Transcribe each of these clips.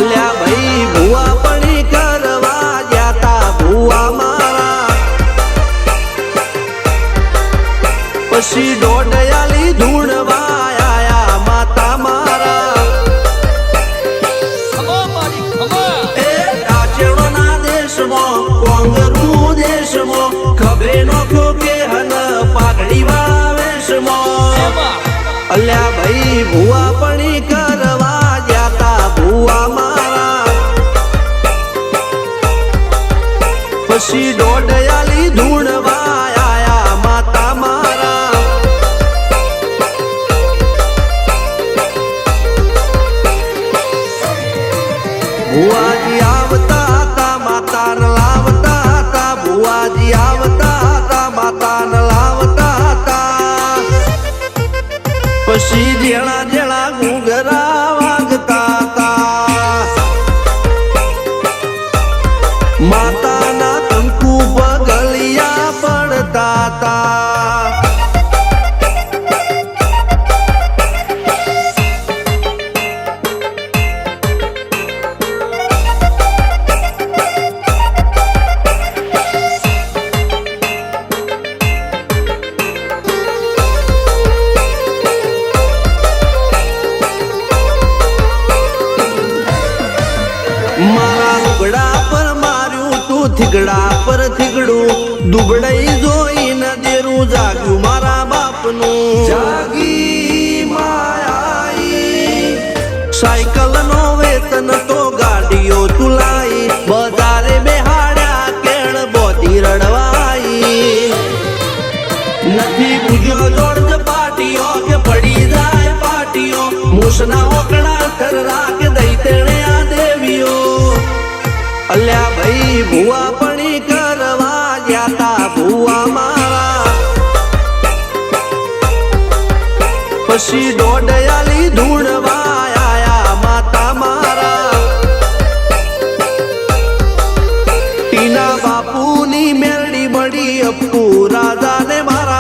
અલ્યા ભાઈ ભુવા પણી કરવા જાતા ભુવા મારા પછી દોડયાલી ધૂણવા આયા માતા મારા એ રાચેણોના દેશમાં કોંગરું દેશમાં ખબરે નોખો કે હન પાઘડી વાવેશમાં અલ્યા ભાઈ ભુવા પણી કરવા જાતા ભુવા મારા પછી દોડયાલી ધૂણવા આયા માતા મારા ભુવાજી આવતા હતા માતાને લાવતા હતા ભુવાજી આવતા હતા માતાને લાવતા હતા પછી જેણા જેણા ઘૂંઘરા વાગતા હતા માતાના કંકુ પગલિયા પડતા હતા મારા લુગડા પર માર્યું તું થીગડા પર થીગડું દુબળાઈ જોઈને દેરું જાગ્યું મારા બાપનું જાગી માયાઈ સાયકલ નો વેતન તો ગાડીઓ તુલાઈ બજારે બેહાડ્યા કેળ બોધી રડવાઈ નથી પૂજ્યો જોડ પાટીઓ કે પડી જાય પાટીઓ મૂસના ઓકડા થરરા કે દઈ તેણે આ દેવીઓ અલ્યા ભાઈ ભુવા પણી કરવા જાતા ભુવા મારા પછી દોડયાલી ધૂણવા આયા માતા મારા ટીના બાપુની મેરડી મળી અપ્પુ રાજાને મારા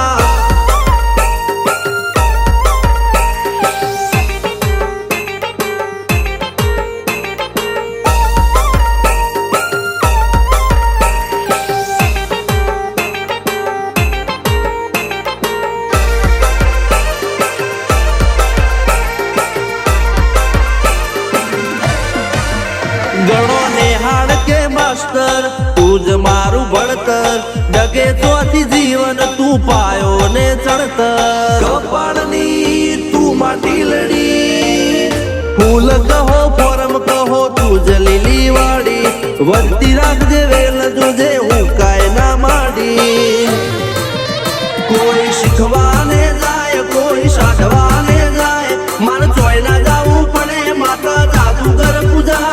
ગણો નેહાળ કે માસ્ટર તું જ મારું ભણતર ડગે ચોથી જીવન તું પાયો ને ચણતર કપાળની તું માટી લડી ફૂલ કહો ફોરમ કહો તું જ લીલી વાડી વધતી રાખજે વેલ જોજે હું કાય ના માડી કોઈ શીખવાને જાય કોઈ સાધવાને જાય મારે ચોય ના જાવું પડે માતા જાદુગર પૂજા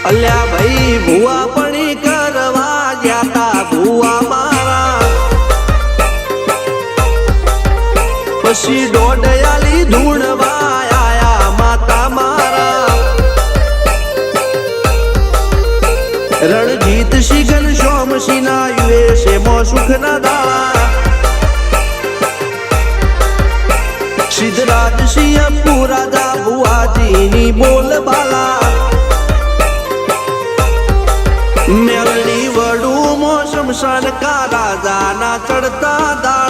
અલ્યા ભાઈ ભુવા પણી કરવા જાતા ભુવા મારા પછી દોડયાલી ધૂણવા આયા માતા મારા રણજીત સિંહ સોમસિંહ ના યુએસે મો સુખ ના દાળા સિદ્ધરાજ સિંહ પુરાદા ભુવાજીની બોલ બાલા મેલની વડું મો શમશાન કા રાજા ના ચડતા દા